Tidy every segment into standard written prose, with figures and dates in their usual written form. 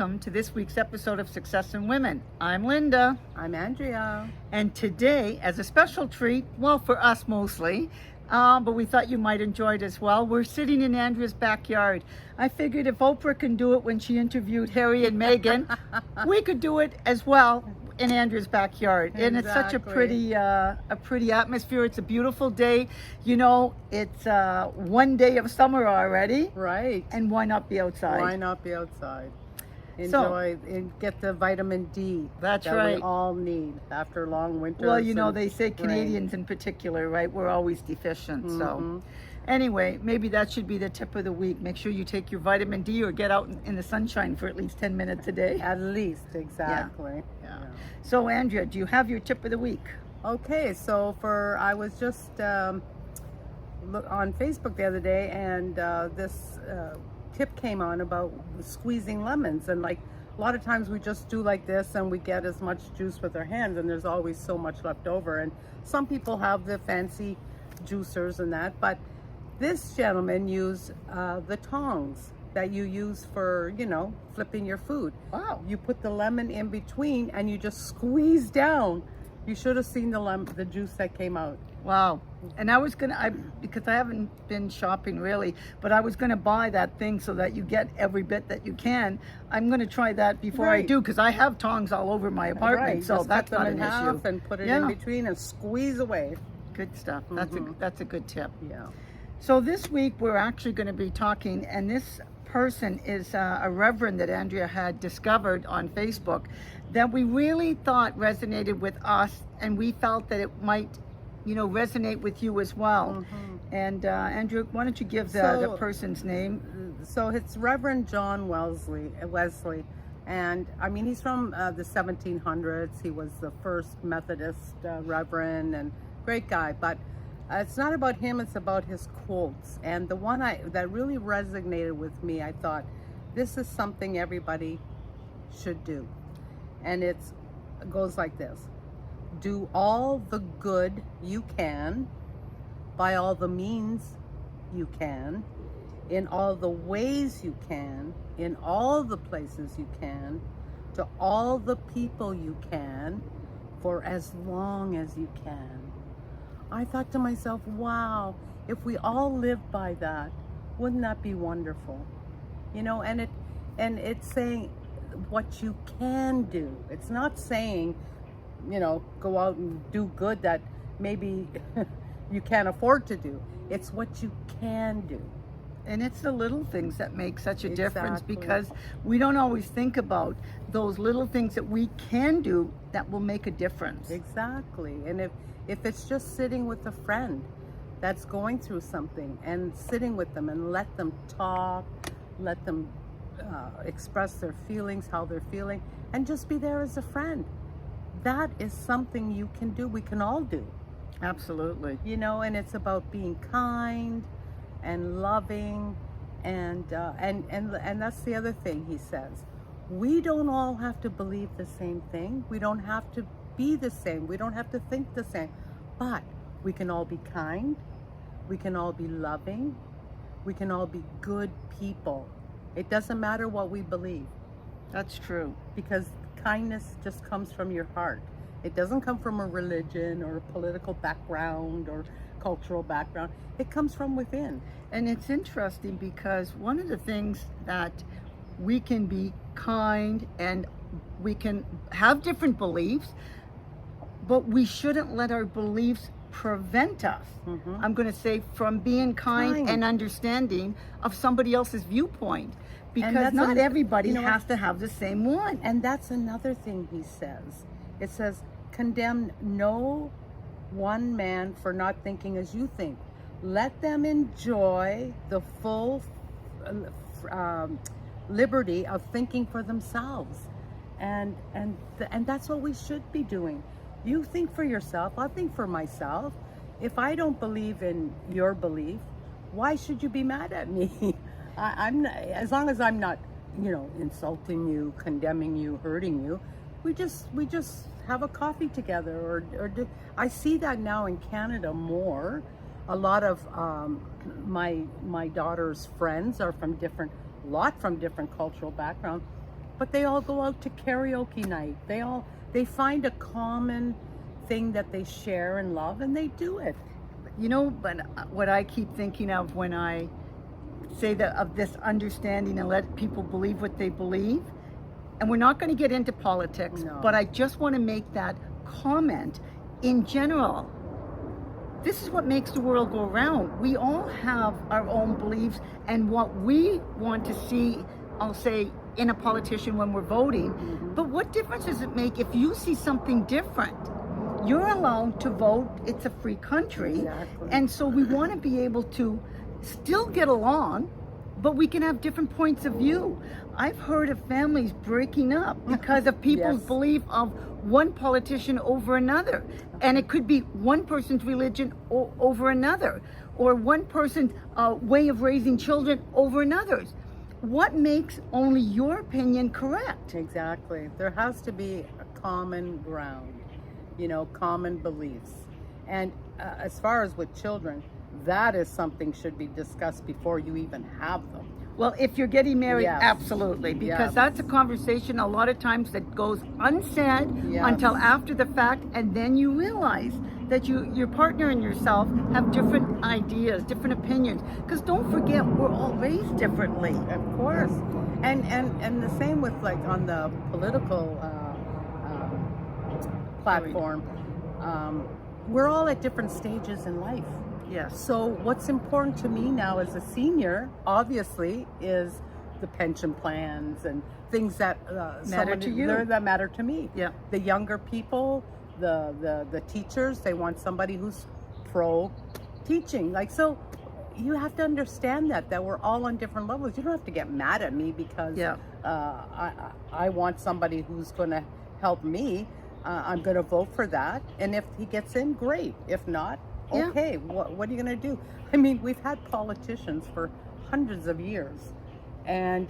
welcome to this week's episode of Success in Women. I'm Linda. I'm Andrea. And today, as a special treat, well, for us mostly, but we thought you might enjoy it as well, we're sitting in Andrea's backyard. I figured if Oprah can do it when she interviewed Harry and Meghan, we could do it as well in Andrea's backyard. And it's such a pretty atmosphere. It's a beautiful day. You know, it's one day of summer already. Right. And why not be outside? Why not be outside? Enjoy and get the vitamin D that we all need after long winters. Well, you know, they say Canadians in particular, right? We're always deficient. So anyway, maybe that should be the tip of the week. Make sure you take your vitamin D or get out in the sunshine for at least 10 minutes a day. At least, exactly. Yeah. So, Andrea, do you have your tip of the week? Okay, so I was just on Facebook the other day, and this tip came on about squeezing lemons. And like a lot of times we just do like this and we get as much juice with our hands, and there's always so much left over. And some people have the fancy juicers and that, but this gentleman used the tongs that you use for, you know, flipping your food. Wow. You put the lemon in between and you just squeeze down. You should have seen the juice that came out. Wow. And I was because I haven't been shopping really, but I was gonna buy that thing so that you get every bit that you can. I'm gonna try that before I do, because I have tongs all over my apartment, so just that's cut not them in an half issue. and put it in between and squeeze away. Good stuff. That's a good tip. Yeah. So this week we're actually going to be talking, and this person is a reverend that Andrea had discovered on Facebook that we really thought resonated with us, and we felt that it might, you know, resonate with you as well. And Andrea, why don't you give the person's name? So it's Reverend John Wesley, and I mean he's from the 1700s. He was the first Methodist reverend and great guy, but it's not about him, it's about his quotes. And the one that really resonated with me, I thought, this is something everybody should do. And it goes like this: do all the good you can, by all the means you can, in all the ways you can, in all the places you can, to all the people you can, for as long as you can. I thought to myself, wow, if we all lived by that, wouldn't that be wonderful? You know, and it's saying what you can do. It's not saying, you know, go out and do good that maybe you can't afford to do. It's what you can do. And it's the little things that make such a difference, because we don't always think about those little things that we can do that will make a difference. Exactly. And if it's just sitting with a friend that's going through something, and sitting with them and let them talk, let them express their feelings, how they're feeling, and just be there as a friend. That is something you can do. We can all do. Absolutely. You know, and it's about being kind and loving, and that's the other thing he says. We don't all have to believe the same thing. We don't have to be the same. We don't have to think the same. But we can all be kind. We can all be loving. We can all be good people. It doesn't matter what we believe. That's true. Because kindness just comes from your heart. It doesn't come from a religion or a political background or cultural background. It comes from within. And it's interesting because one of the things that we can be kind and we can have different beliefs, but we shouldn't let our beliefs prevent us, I'm going to say, from being kind and understanding of somebody else's viewpoint, because not everybody has to have the same one. And that's another thing he says. It says, condemn no one man for not thinking as you think. Let them enjoy the full liberty of thinking for themselves. And that's what we should be doing. You think for yourself, I'll think for myself. If I don't believe in your belief, why should you be mad at me? I'm not, as long as I'm not, you know, insulting you, condemning you, hurting you. We just have a coffee together, or do. I see that now in Canada more. A lot of my daughter's friends are from different cultural backgrounds, but they all go out to karaoke night. They find a common thing that they share and love, and they do it. You know, but what I keep thinking of when I say that of this understanding and let people believe what they believe, and we're not going to get into politics, No. but I just want to make that comment in general. This is what makes the world go round. We all have our own beliefs and what we want to see, I'll say, in a politician when we're voting. But what difference does it make if you see something different? You're allowed to vote. It's a free country. Exactly. And so we want to be able to still get along, but we can have different points of view. I've heard of families breaking up because of people's Yes. belief of one politician over another. And it could be one person's religion over another, or one person's way of raising children over another's. What makes only your opinion correct? Exactly. There has to be a common ground, common beliefs. And as far as with children, that is something should be discussed before you even have them. Well, if you're getting married, Yes. absolutely, because Yes. that's a conversation a lot of times that goes unsaid Yes. until after the fact, and then you realize that your partner and yourself have different ideas, different opinions. Because don't forget, we're all raised differently. Of course. And the same with on the political platform. We're all at different stages in life. Yes. So what's important to me now as a senior, obviously, is the pension plans and things that Matter to you. that matter to me. Yeah. The younger people, the teachers, they want somebody who's pro teaching. So you have to understand that we're all on different levels. You don't have to get mad at me because Yeah. I want somebody who's going to help me. I'm going to vote for that. And if he gets in, great. If not, Yeah. okay, what are you going to do? I mean, we've had politicians for hundreds of years, and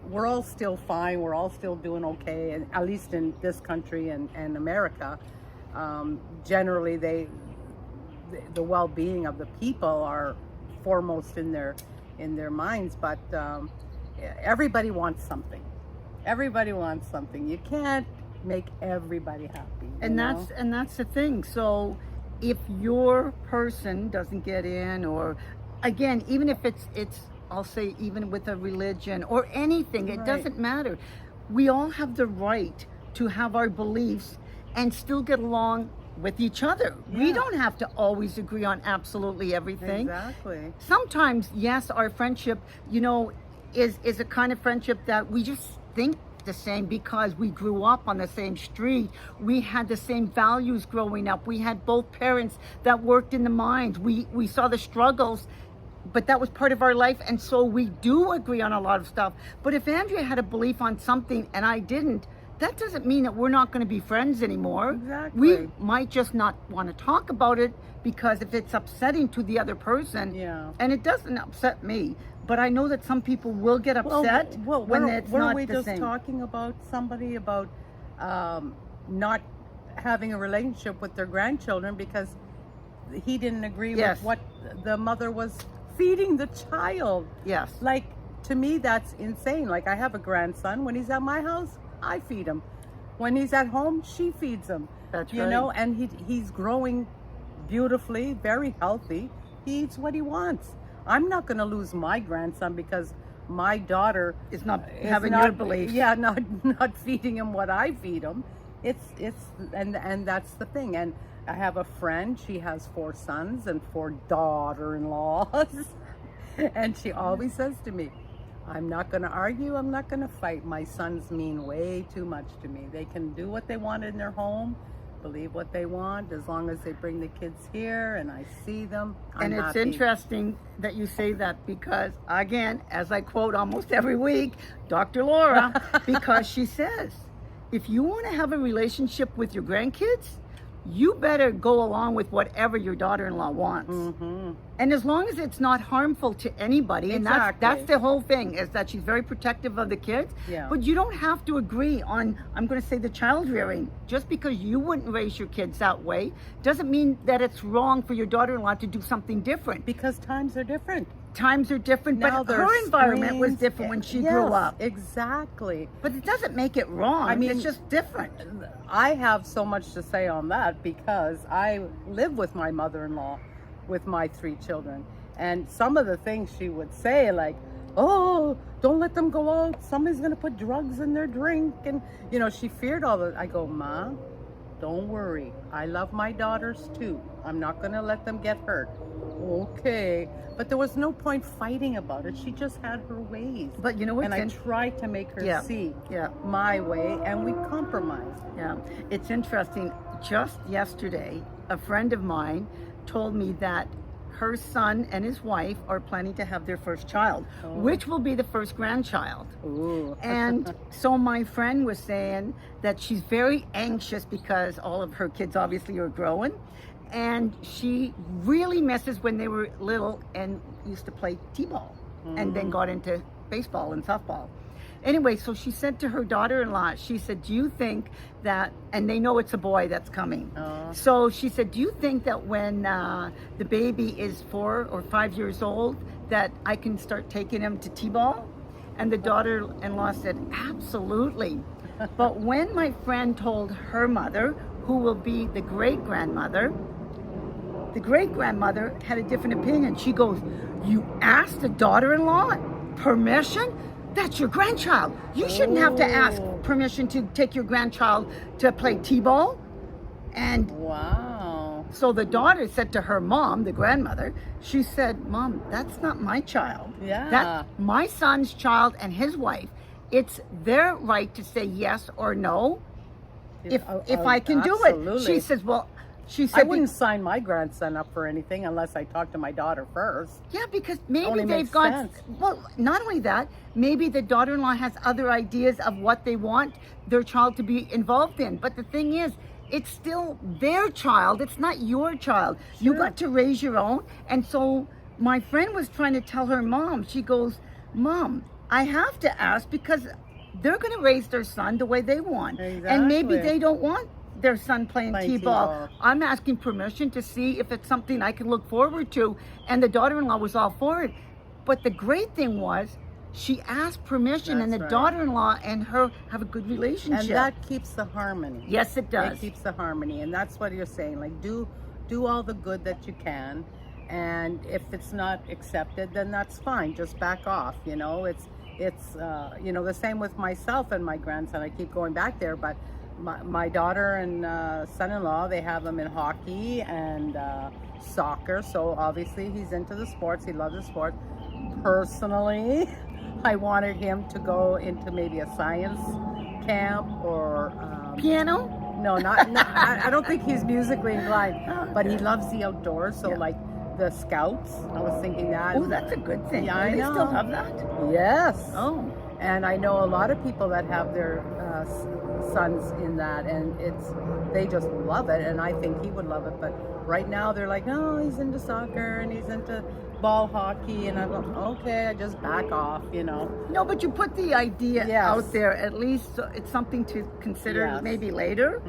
we're all still fine. We're all still doing okay, and at least in this country and America. Generally, the well-being of the people are foremost in their minds, but everybody wants something. Everybody wants something. You can't make everybody happy. And that's the thing. So if your person doesn't get in, or again, even if it's I'll say even with a religion or anything, it Right. doesn't matter. We all have the right to have our beliefs and still get along with each other. We Yeah. don't have to always agree on absolutely everything. Exactly. Sometimes, yes, our friendship, is a kind of friendship that we just think the same because we grew up on the same street. We had the same values growing up. We had both parents that worked in the mines. We saw the struggles, but that was part of our life, and so we do agree on a lot of stuff. But if Andrea had a belief on something and I didn't, that doesn't mean that we're not going to be friends anymore. Exactly. We might just not want to talk about it because if it's upsetting to the other person, Yeah. and it doesn't upset me, but I know that some people will get upset when it's not we the just same. talking about somebody about not having a relationship with their grandchildren because he didn't agree Yes. with what the mother was feeding the child. Yes. To me, that's insane. I have a grandson. When he's at my house, I feed him. When he's at home, she feeds him. That's you right. know, and he's growing beautifully, very healthy. He eats what he wants. I'm not going to lose my grandson because my daughter It's not is having not, your beliefs. Yeah, not feeding him what I feed him. And that's the thing. And I have a friend. She has 4 sons and 4 daughter-in-laws, and she always says to me, "I'm not going to argue. I'm not going to fight. My sons mean way too much to me. They can do what they want in their home, believe what they want, as long as they bring the kids here and I see them. I'm And it's happy." interesting that you say that because, again, as I quote almost every week, Dr. Laura, because she says, if you want to have a relationship with your grandkids, you better go along with whatever your daughter-in-law wants. Mm-hmm. And as long as it's not harmful to anybody, and that's Exactly. the whole thing, is that she's very protective of the kids. Yeah. But you don't have to agree on, I'm going to say, the child rearing. Just because you wouldn't raise your kids that way doesn't mean that it's wrong for your daughter-in-law to do something different. Because times are different. times are different, Now but her there's environment was screens. different when she Yes, grew up. Exactly. But it doesn't make it wrong. I mean, it's just different. I have so much to say on that because I live with my mother-in-law with my 3 children. And some of the things she would say, like, oh, don't let them go out. Somebody's going to put drugs in their drink. And, you know, she feared all that. I go, Ma, don't worry. I love my daughters too. I'm not going to let them get hurt. Okay. But there was no point fighting about it. She just had her ways. But you know what? And I tried to make her see my way, and we compromised. Yeah. It's interesting. Just yesterday, a friend of mine told me that her son and his wife are planning to have their first child, which will be the first grandchild. Ooh. And so my friend was saying that she's very anxious because all of her kids obviously are growing, and she really misses when they were little and used to play t-ball and then got into baseball and softball. Anyway, so she said to her daughter-in-law, she said, do you think that, and they know it's a boy that's coming. So she said, do you think that when the baby is 4 or 5 years old, that I can start taking him to t-ball? And the daughter-in-law said, absolutely. But when my friend told her mother, who will be the great-grandmother had a different opinion. She goes, you asked the daughter-in-law permission? That's your grandchild. You shouldn't have to ask permission to take your grandchild to play t-ball. And Wow. so the daughter said to her mom, the grandmother, she said, Mom, that's not my child. Yeah. That's my son's child and his wife. It's their right to say yes or no if I can do it. She says, well, she said, I wouldn't sign my grandson up for anything unless I talk to my daughter first. Yeah, because maybe Only they've makes got, sense. well, not only that, maybe the daughter-in-law has other ideas of what they want their child to be involved in. But the thing is, it's still their child. It's not your child. You got to raise your own. And so my friend was trying to tell her mom, she goes, Mom, I have to ask because they're going to raise their son the way they want. Exactly. And maybe they don't want their son playing t-ball. T-ball. I'm asking permission to see if it's something I can look forward to. And the daughter-in-law was all for it. But the great thing was, she asked permission, and the daughter-in-law and her have a good relationship. And that keeps the harmony. Yes, it does. It keeps the harmony, and that's what you're saying. Like, do all the good that you can, and if it's not accepted, then that's fine. Just back off. You know, it's you know, the same with myself and my grandson. I keep going back there, but my daughter and son-in-law, they have him in hockey and soccer. So obviously he's into the sports. He loves the sport. Personally, I wanted him to go into maybe a science camp or piano. No, not I don't think he's musically inclined, but he loves the outdoors. So like the Scouts, I was thinking that. Oh, that's a good thing. Yeah, I they know. still have that? Yes. Oh. And I know a lot of people that have their sons in that, and they just love it, and I think he would love it. But right now they're like, no, he's into soccer and he's into ball hockey, and I'm like, okay, I just back off, you know. No, but you put the idea out there. At least it's something to consider maybe later.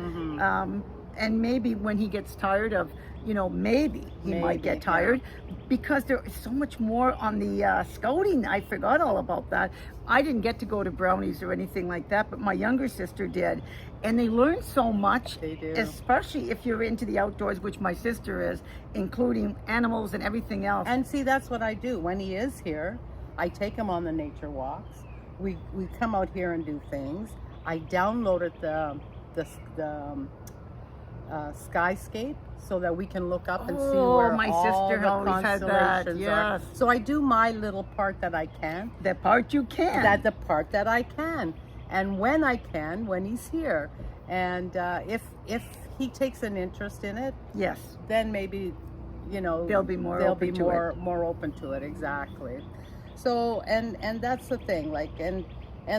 And maybe when he gets tired of, you know, maybe he might get tired because there is so much more on the scouting. I forgot all about that. I didn't get to go to brownies or anything like that, but my younger sister did. And they learn so much, They do. especially if you're into the outdoors, which my sister is, including animals and everything else. And see, that's what I do. When he is here, I take him on the nature walks. We come out here and do things. I downloaded the Skyscape so that we can look up and see where my all sister the always had that. constellations are. Yes. So I do my little part that I can. The part you can. The part that I can, and when I can, when he's here, and if he takes an interest in it, yes, then maybe, you know, they'll be more open to it. Exactly. So and that's the thing. Like and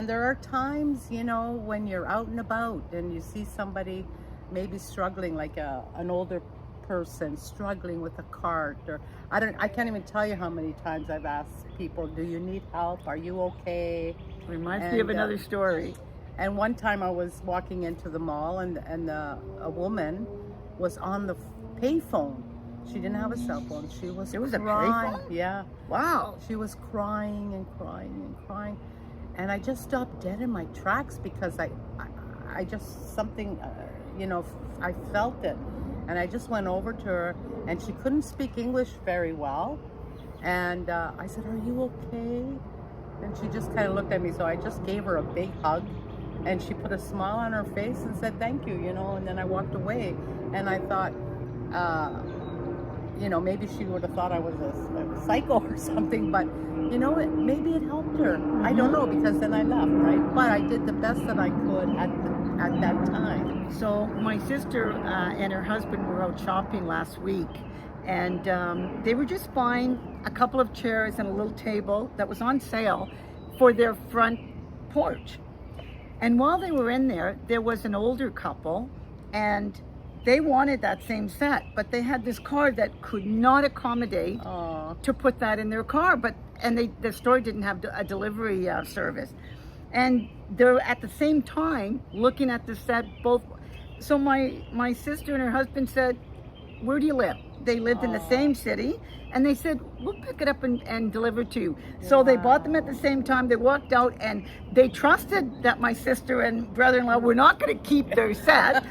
there are times, you know, when you're out and about and you see somebody maybe struggling, like an older person struggling with a cart, or I can't even tell you how many times I've asked people, do you need help? Are you okay? Reminds me of another story. And one time I was walking into the mall, and a woman was on the payphone. She didn't have a cell phone. She was There was a crying. payphone? Yeah. Wow. She was crying and crying and crying. And I just stopped dead in my tracks because I just, something, I felt it. And I just went over to her, and she couldn't speak English very well. And I said, "Are you okay?" And she just kind of looked at me. So I just gave her a big hug. And she put a smile on her face and said, "Thank you," and then I walked away. And I thought, maybe she would have thought I was a psycho or something, but maybe it helped her. I don't know, because then I left, right? But I did the best that I could at that time. So my sister and her husband were out shopping last week, and they were just buying a couple of chairs and a little table that was on sale for their front porch. And while they were in there was an older couple, and they wanted that same set, but they had this car that could not accommodate to put that in their car. The store didn't have a delivery service, and they're at the same time looking at the set both. So my sister and her husband said, "Where do you live?" They lived in the same city, and they said, "We'll pick it up and deliver it to you." So they bought them at the same time. They walked out, and they trusted that my sister and brother-in-law were not going to keep their set,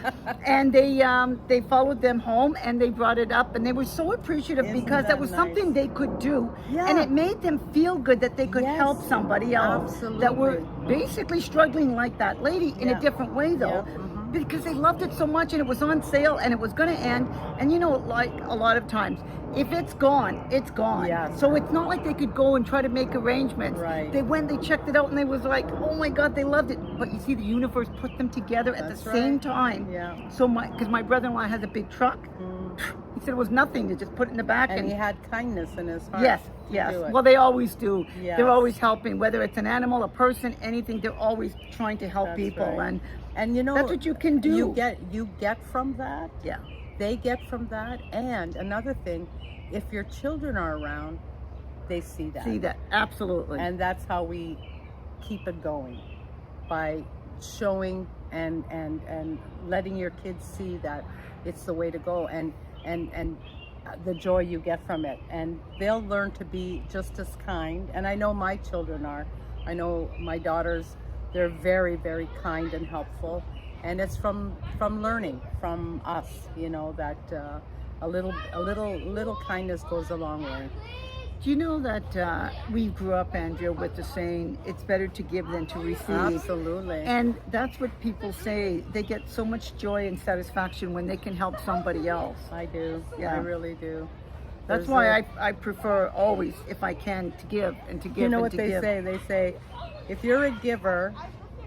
and they followed them home, and they brought it up, and they were so appreciative. Isn't because that was nice? something they could do, Yeah. and it made them feel good that they could Yes. help somebody else Absolutely. that were basically struggling like that lady in Yeah. a different way, though. Yeah. Mhm. Because they loved it so much, and it was on sale, and it was going to end. And like a lot of times, if it's gone, it's gone. Yes. So it's not like they could go and try to make arrangements. Right. They went, they checked it out, and they was like, "Oh my God, they loved it." But you see, the universe put them together at That's the same right. time. Yeah. So because my brother-in-law has a big truck, he said it was nothing to just put it in the back. And he had kindness in his heart. Yes, to yes. do it. Well, they always do. Yes. They're always helping, whether it's an animal, a person, anything. They're always trying to help That's people, right. and And that's what you can do. You get from that. Yeah. They get from that. And another thing, if your children are around, they see that. See that, absolutely. And that's how we keep it going, by showing and letting your kids see that it's the way to go, and the joy you get from it. And they'll learn to be just as kind. And I know my children are. I know my daughters, they're very, very kind and helpful. And it's from learning from us, that a little kindness goes a long way. Do you know that we grew up, Andrea, with the saying, "It's better to give than to receive"? Absolutely. And that's what people say. They get so much joy and satisfaction when they can help somebody else. I do. Yeah. I really do. That's There's why I prefer always, if I can, to give and to give. You know and what to they give. say? They say, if you're a giver,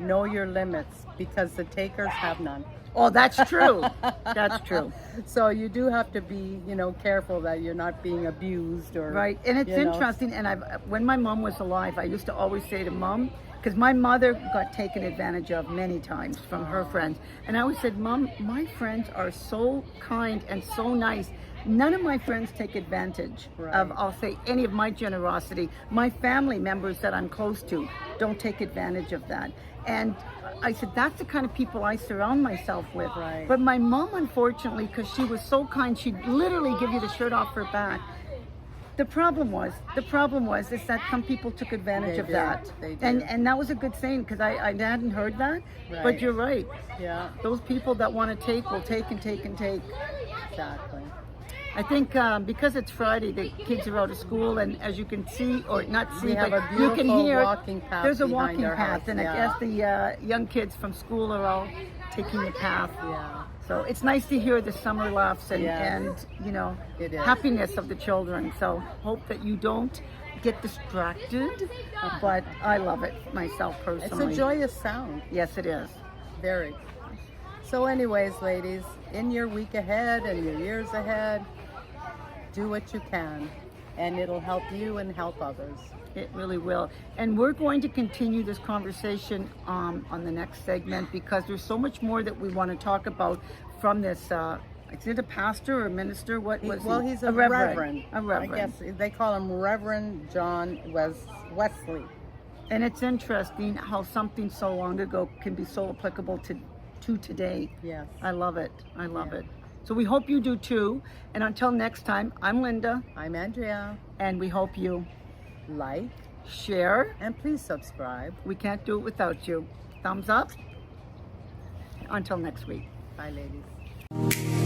know your limits, because the takers have none. Oh, that's true. That's true. So you do have to be, careful that you're not being abused or Right, and it's interesting. And when my mom was alive, I used to always say to Mom, because my mother got taken advantage of many times from her friends, and I always said, "Mom, my friends are so kind and so nice. None of my friends take advantage of, I'll say, any of my generosity. My family members that I'm close to don't take advantage of that." And I said, that's the kind of people I surround myself with. Right. But my mom, unfortunately, because she was so kind, she'd literally give you the shirt off her back. The problem was is that some people took advantage of that. They did. And that was a good saying, because I hadn't heard that. Right. But you're right. Yeah, Those people that want to take will take and take and take. exactly. I think because it's Friday, the kids are out of school, and as you can see, or not see, We have but a you can beautiful hear, walking path there's a behind walking our path, house, and yeah. I guess the young kids from school are all taking the path. Yeah. So it's nice to hear the summer laughs and, Yes. and It is. happiness of the children. So hope that you don't get distracted, but I love it myself It's personally. a joyous sound. Yes, it is. Very. So anyways, ladies, in your week ahead and your years ahead, do what you can, and it'll help you and help others. It really will. And we're going to continue this conversation on the next segment, because there's so much more that we want to talk about from this. Is it a pastor or a minister? What was Well, he? he's a reverend. A reverend. I guess they call him Reverend John Wesley. And it's interesting how something so long ago can be so applicable to today. Yes. I love it. I love Yeah. it. So we hope you do too. And until next time, I'm Linda, I'm Andrea. and we hope you Like share. and please subscribe. We can't do it without you. Thumbs up. Until next week. Bye, ladies.